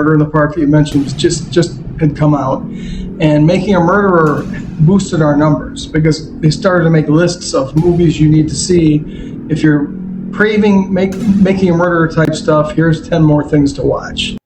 Murder in the Park that you mentioned was just had come out, and Making a Murderer boosted our numbers because they started to make lists of movies you need to see if you're craving Making a Murderer type stuff. Here's 10 more things to watch.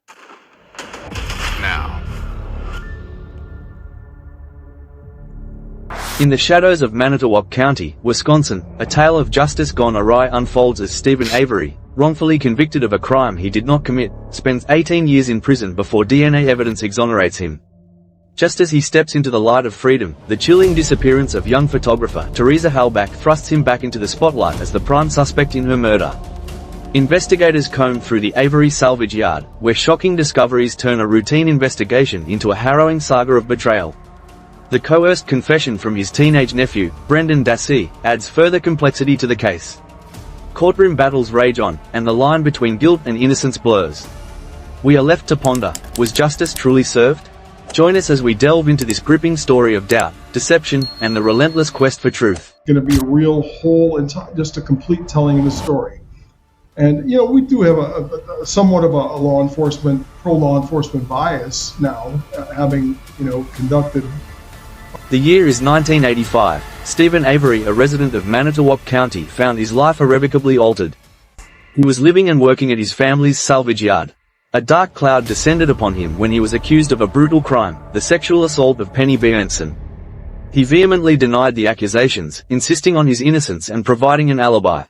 In the shadows of Manitowoc County, Wisconsin, a tale of justice gone awry unfolds as Steven Avery, wrongfully convicted of a crime he did not commit, spends 18 years in prison before DNA evidence exonerates him. Just as he steps into the light of freedom, the chilling disappearance of young photographer Teresa Halbach thrusts him back into the spotlight as the prime suspect in her murder. Investigators comb through the Avery salvage yard, where shocking discoveries turn a routine investigation into a harrowing saga of betrayal. The coerced confession from his teenage nephew, Brendan Dassey, adds further complexity to the case. Courtroom battles rage on, and the line between guilt and innocence blurs. We are left to ponder, was justice truly served? Join us as we delve into this gripping story of doubt, deception, and the relentless quest for truth. Going to be a real whole and just a complete telling of the story. And, we do have a somewhat of a pro-law enforcement bias now, having, conducted. The year is 1985. Steven Avery, a resident of Manitowoc County, found his life irrevocably altered. He was living and working at his family's salvage yard. A dark cloud descended upon him when he was accused of a brutal crime, the sexual assault of Penny Bjornson. He vehemently denied the accusations, insisting on his innocence and providing an alibi.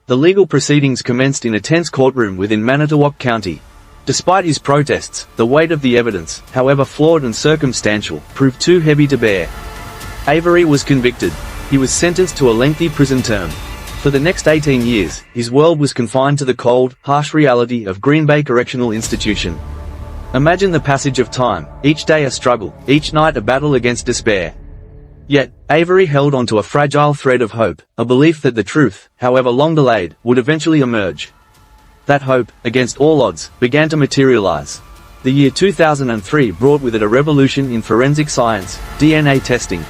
The legal proceedings commenced in a tense courtroom within Manitowoc County. Despite his protests, the weight of the evidence, however flawed and circumstantial, proved too heavy to bear. Avery was convicted. He was sentenced to a lengthy prison term. For the next 18 years, his world was confined to the cold, harsh reality of Green Bay Correctional Institution. Imagine the passage of time, each day a struggle, each night a battle against despair. Yet, Avery held onto a fragile thread of hope, a belief that the truth, however long delayed, would eventually emerge. That hope, against all odds, began to materialize. The year 2003 brought with it a revolution in forensic science, DNA testing.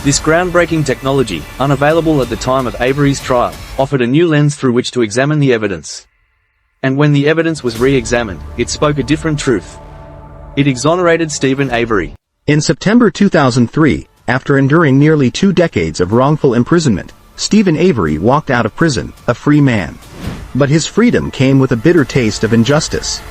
This groundbreaking technology, unavailable at the time of Avery's trial, offered a new lens through which to examine the evidence. And when the evidence was re-examined, it spoke a different truth. It exonerated Steven Avery. In September 2003, after enduring nearly 2 decades of wrongful imprisonment, Steven Avery walked out of prison, a free man. But his freedom came with a bitter taste of injustice.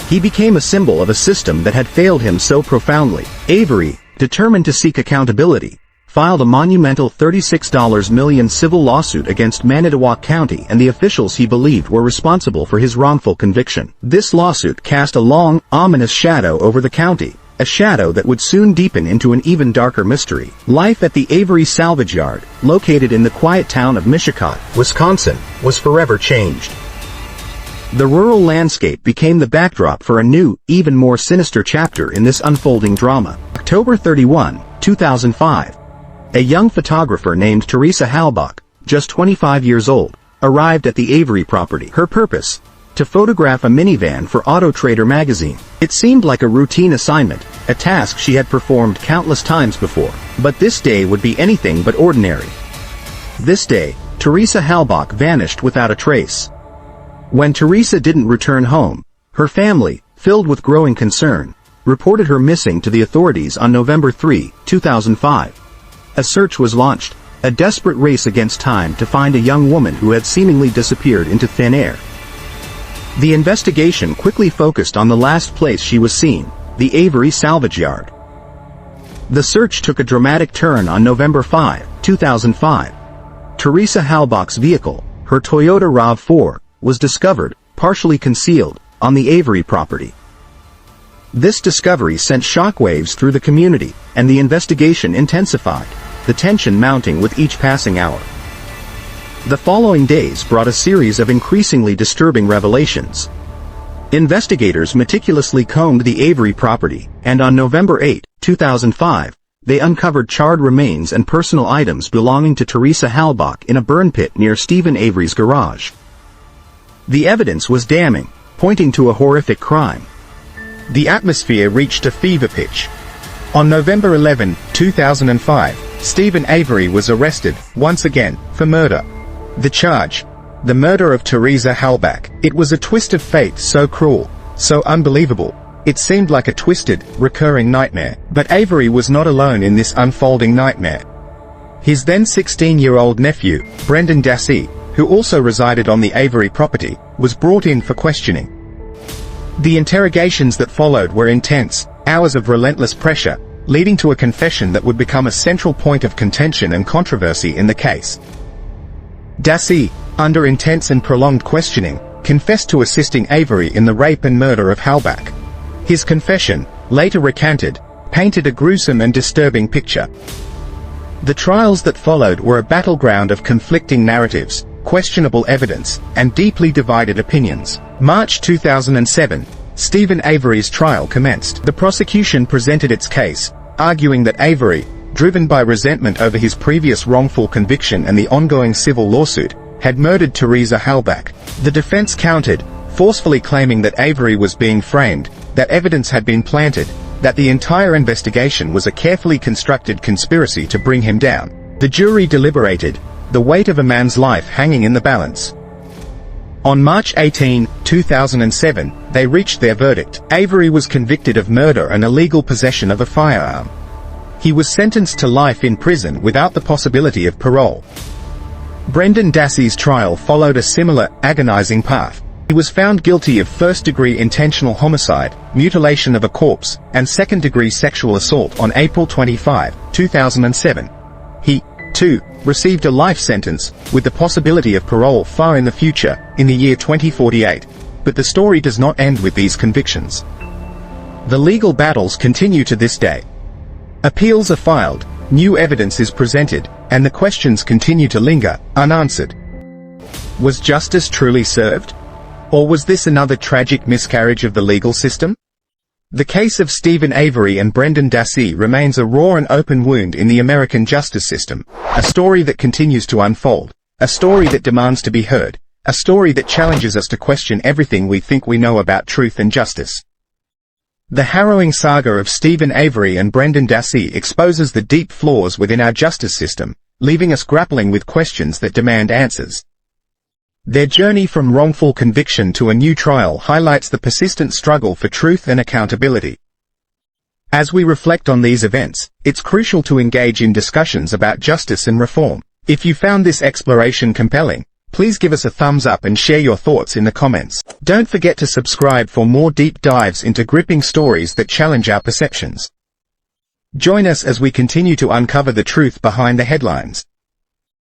He became a symbol of a system that had failed him so profoundly. Avery, determined to seek accountability, filed a monumental $36 million civil lawsuit against Manitowoc County and the officials he believed were responsible for his wrongful conviction. This lawsuit cast a long, ominous shadow over the county, a shadow that would soon deepen into an even darker mystery. Life at the Avery salvage yard, located in the quiet town of Mishicot, Wisconsin, was forever changed. The rural landscape became the backdrop for a new, even more sinister chapter in this unfolding drama. October 31, 2005. A young photographer named Teresa Halbach, just 25 years old, arrived at the Avery property. Her purpose? To photograph a minivan for Auto Trader magazine. It seemed like a routine assignment, a task she had performed countless times before. But this day would be anything but ordinary. This day, Teresa Halbach vanished without a trace. When Teresa didn't return home, her family, filled with growing concern, reported her missing to the authorities on November 3, 2005. A search was launched, a desperate race against time to find a young woman who had seemingly disappeared into thin air. The investigation quickly focused on the last place she was seen, the Avery salvage yard. The search took a dramatic turn on November 5, 2005. Teresa Halbach's vehicle, her Toyota RAV4, was discovered, partially concealed, on the Avery property. This discovery sent shockwaves through the community, and the investigation intensified, the tension mounting with each passing hour. The following days brought a series of increasingly disturbing revelations. Investigators meticulously combed the Avery property, and on November 8, 2005, they uncovered charred remains and personal items belonging to Teresa Halbach in a burn pit near Steven Avery's garage. The evidence was damning, pointing to a horrific crime. The atmosphere reached a fever pitch. On November 11, 2005, Steven Avery was arrested, once again, for murder. The charge: the murder of Teresa Halbach. It was a twist of fate so cruel, So unbelievable. It seemed like a twisted, recurring nightmare. But Avery was not alone in this unfolding nightmare. His then 16-year-old nephew, Brendan Dassey, who also resided on the Avery property, was brought in for questioning. The interrogations that followed were intense, hours of relentless pressure, leading to a confession that would become a central point of contention and controversy in the case. Dassey, under intense and prolonged questioning, confessed to assisting Avery in the rape and murder of Halbach. His confession, later recanted, painted a gruesome and disturbing picture. The trials that followed were a battleground of conflicting narratives, questionable evidence, and deeply divided opinions. March 2007, Steven Avery's trial commenced. The prosecution presented its case, arguing that Avery, driven by resentment over his previous wrongful conviction and the ongoing civil lawsuit, had murdered Teresa Halbach. The defense countered, forcefully claiming that Avery was being framed, that evidence had been planted, that the entire investigation was a carefully constructed conspiracy to bring him down. The jury deliberated, the weight of a man's life hanging in the balance. On March 18, 2007, they reached their verdict. Avery was convicted of murder and illegal possession of a firearm. He was sentenced to life in prison without the possibility of parole. Brendan Dassey's trial followed a similar, agonizing path. He was found guilty of first-degree intentional homicide, mutilation of a corpse, and second-degree sexual assault on April 25, 2007. He, too, received a life sentence, with the possibility of parole far in the future, in the year 2048. But the story does not end with these convictions. The legal battles continue to this day. Appeals are filed, new evidence is presented, and the questions continue to linger, unanswered. Was justice truly served? Or was this another tragic miscarriage of the legal system? The case of Steven Avery and Brendan Dassey remains a raw and open wound in the American justice system, a story that continues to unfold, a story that demands to be heard, a story that challenges us to question everything we think we know about truth and justice. The harrowing saga of Steven Avery and Brendan Dassey exposes the deep flaws within our justice system, leaving us grappling with questions that demand answers. Their journey from wrongful conviction to a new trial highlights the persistent struggle for truth and accountability. As we reflect on these events, it's crucial to engage in discussions about justice and reform. If you found this exploration compelling, please give us a thumbs up and share your thoughts in the comments. Don't forget to subscribe for more deep dives into gripping stories that challenge our perceptions. Join us as we continue to uncover the truth behind the headlines.